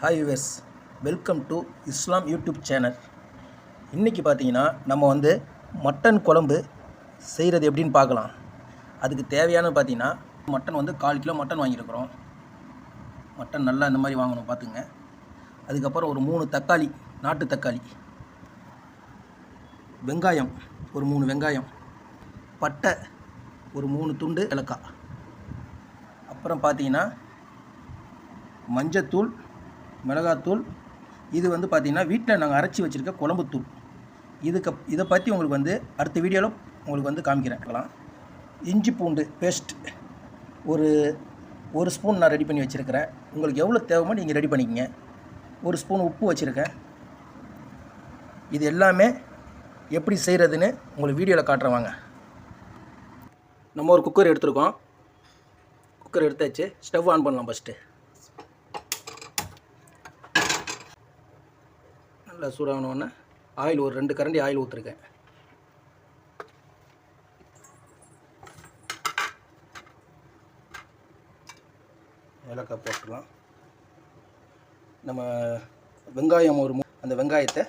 Hi US, welcome to Islam YouTube channel. இன்றைக்கி பார்த்தீங்கன்னா நம்ம மட்டன் குழம்பு செய்கிறது எப்படின்னு பார்க்கலாம். அதுக்கு தேவையானது பார்த்தீங்கன்னா மட்டன் 1/4 கிலோ மட்டன் வாங்கியிருக்கிறோம். மட்டன் நல்லா இந்த மாதிரி வாங்கணும் பார்த்துங்க. அதுக்கப்புறம் ஒரு 3 தக்காளி, நாட்டு தக்காளி, வெங்காயம் ஒரு 3 வெங்காயம், பட்டை ஒரு 3 துண்டு ஏலக்காய், அப்புறம் பார்த்தீங்கன்னா மஞ்சத்தூள், மிளகாத்தூள். இது பார்த்திங்கன்னா வீட்டில் நாங்கள் அரைச்சி வச்சுருக்க குழம்புத்தூள். இதை பற்றி உங்களுக்கு அடுத்த வீடியோவில் உங்களுக்கு காமிக்கிறேன். இஞ்சி பூண்டு பேஸ்ட் ஒரு ஸ்பூன் நான் ரெடி பண்ணி வச்சுருக்கிறேன். உங்களுக்கு எவ்வளோ தேவைமோ நீங்கள் ரெடி பண்ணிக்கங்க. 1 ஸ்பூன் உப்பு வச்சுருக்கேன். இது எல்லாமே எப்படி செய்கிறதுன்னு உங்களுக்கு வீடியோவில் காட்டுறேன் வாங்க. நம்ம ஒரு குக்கர் எடுத்துருக்கோம். குக்கர் எடுத்தாச்சு. ஸ்டவ் ஆன் பண்ணலாம். ஃபஸ்ட்டு நல்லா சூடாகணுன்னு ஆயில் ஒரு 2 கரண்டி ஆயில் ஊற்றிருக்கேன். ஏலக்காய் போட்டுடலாம். நம்ம வெங்காயம் அந்த வெங்காயத்தை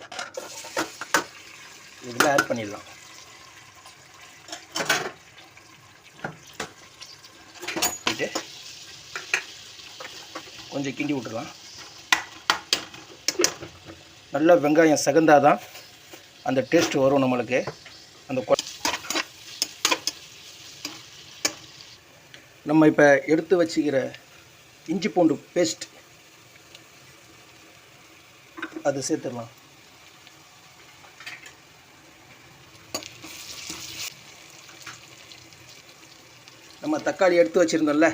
இதில் ஆட் பண்ணிடலாம். கொஞ்சம் கிண்டி விட்டுடலாம். நல்லா வெங்காயம் செகந்தால் தான் அந்த டேஸ்ட் வரும் நம்மளுக்கு. நம்ம இப்போ எடுத்து வச்சுக்கிற இஞ்சி பூண்டு பேஸ்ட் அது சேர்த்துடலாம். நம்ம தக்காளி எடுத்து வச்சுருந்தோம்ல,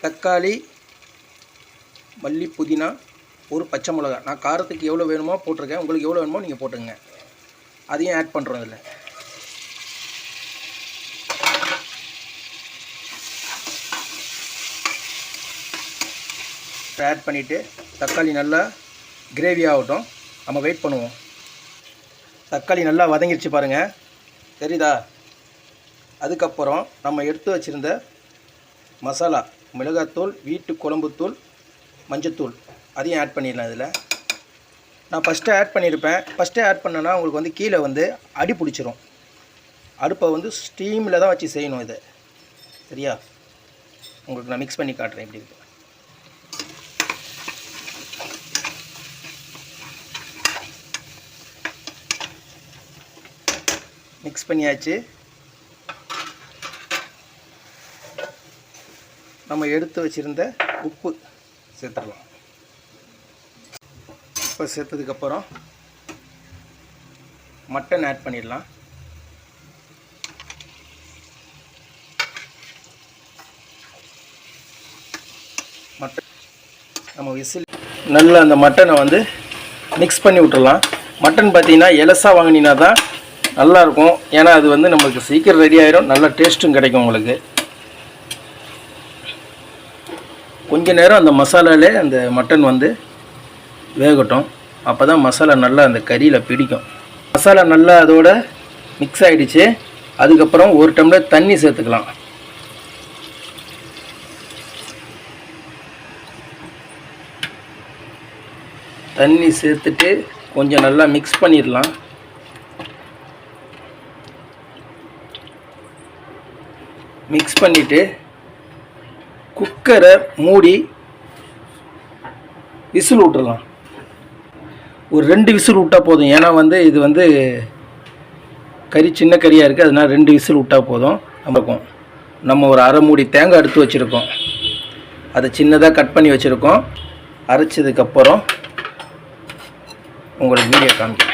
தக்காளி, மல்லி, புதினா, ஒரு பச்சை மிளகா. நான் காரத்துக்கு எவ்வளோ வேணுமோ போட்டிருக்கேன். உங்களுக்கு எவ்வளோ வேணுமோ நீங்கள் போட்டுங்க. அதையும் ஆட் பண்ணுறோம். இதில் ஆட் பண்ணிவிட்டு தக்காளி நல்லா கிரேவி ஆகட்டும். நம்ம வெயிட் பண்ணுவோம். தக்காளி நல்லா வதங்கிடுச்சு பாருங்கள், தெரியுதா? அதுக்கப்புறம் நம்ம எடுத்து வச்சுருந்த மசாலா, மிளகாத்தூள், வீட்டு குழம்புத்தூள், மஞ்சத்தூள், அதையும் ஆட் பண்ணிடலாம். இதில் நான் ஃபஸ்ட்டு ஆட் பண்ணியிருப்பேன். ஃபஸ்ட்டே ஆட் பண்ணேன்னா உங்களுக்கு கீழே அடி பிடிச்சிரும். அடுப்பை ஸ்டீமில் தான் வச்சு செய்யணும் இதை. சரியா? உங்களுக்கு நான் மிக்ஸ் பண்ணி காட்டுறேன் எப்படி இருக்கு. மிக்ஸ் பண்ணியாச்சு. நம்ம எடுத்து வச்சுருந்த உப்பு சேர்த்துடலாம். உப்பு சேர்த்ததுக்கப்புறம் மட்டன் ஆட் பண்ணிடலாம். மட்டன் நம்ம விசில் நல்லா அந்த மட்டனை மிக்ஸ் பண்ணி விட்டுடலாம். மட்டன் பார்த்தீங்கன்னா எலசா வாங்கினீங்கன்னா தான் நல்லாயிருக்கும். ஏன்னா அது நம்மளுக்கு சீக்கிரம் ரெடி ஆகிடும். நல்ல டேஸ்ட்டும் கிடைக்கும் உங்களுக்கு. கொஞ்ச நேரம் அந்த மசாலாலே அந்த மட்டன் வேகட்டும். அப்போ தான் மசாலா நல்லா அந்த கறியில் பிடிக்கும். மசாலா நல்லா அதோட மிக்ஸ் ஆகிடுச்சு. அதுக்கப்புறம் 1 டம்ளர் தண்ணி சேர்த்துக்கலாம். தண்ணி சேர்த்துட்டு கொஞ்சம் நல்லா மிக்ஸ் பண்ணிடலாம். மிக்ஸ் பண்ணிவிட்டு குக்கரை மூடி விசில் விட்டுறலாம். ஒரு 2 விசில் விட்டால் போதும். ஏன்னா இது கறி சின்ன கறியாக இருக்குது. அதனால் 2 விசில் விட்டால் போதும். நம்ம ஒரு அரை மூடி தேங்காய் எடுத்து வச்சுருக்கோம். அதை சின்னதாக கட் பண்ணி வச்சுருக்கோம். அரைச்சதுக்கப்புறம் உங்களுக்கு வீடியோ காமிக்கிறேன்.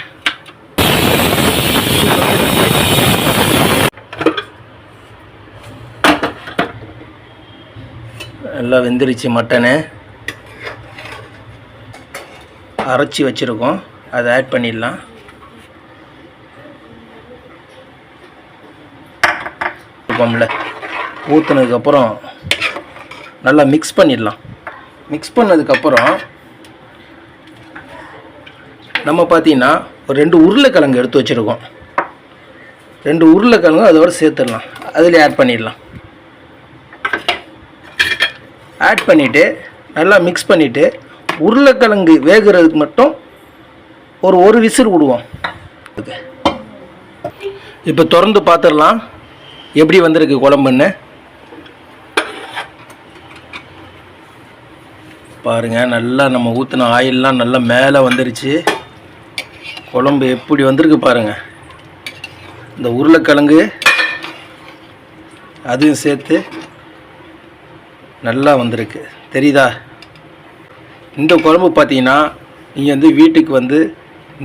எல்லாம் வெந்துருச்சு. மட்டனை அரைச்சி வச்சுருக்கோம். அதை ஆட் பண்ணிடலாம். ஊற்றுனதுக்கப்புறம் நல்லா மிக்ஸ் பண்ணிடலாம். மிக்ஸ் பண்ணதுக்கப்புறம் நம்ம பார்த்தீங்கன்னா ஒரு 2 உருளைக்கிழங்கு எடுத்து வச்சுருக்கோம். 2 உருளைக்கிழங்கு அதோடு சேர்த்துடலாம். அதில் ஆட் பண்ணிடலாம். ஆட் பண்ணிவிட்டு நல்லா மிக்ஸ் பண்ணிவிட்டு உருளைக்கிழங்கு வேகிறதுக்கு மட்டும் ஒரு விசில் விடுவோம். இப்போ திறந்து பார்த்துடலாம் எப்படி வந்திருக்கு குழம்புன்னு. பாருங்கள், நல்லா நம்ம ஊற்றின ஆயிலெலாம் நல்லா மேலே வந்துருச்சு. குழம்பு எப்படி வந்திருக்கு பாருங்கள். இந்த உருளைக்கிழங்கு அதையும் சேர்த்து நல்லா வந்திருக்கு, தெரியுதா? இந்த குழம்பு பார்த்தீங்கன்னா நீங்கள் வீட்டுக்கு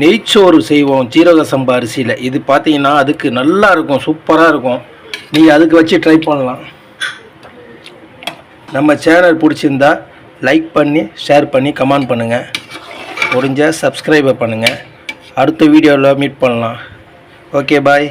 நெய்ச்சோறு செய்வோம் ஜீரக சம்பா அரிசியில். இது பார்த்தீங்கன்னா அதுக்கு நல்லா இருக்கும், சூப்பராக இருக்கும். நீங்கள் அதுக்கு வச்சு ட்ரை பண்ணலாம். நம்ம சேனல் பிடிச்சிருந்தா லைக் பண்ணி, ஷேர் பண்ணி, கமெண்ட் பண்ணுங்கள். முடிஞ்ச சப்ஸ்கிரைபர் பண்ணுங்கள். அடுத்த வீடியோவில் மீட் பண்ணலாம். ஓகே, பாய்.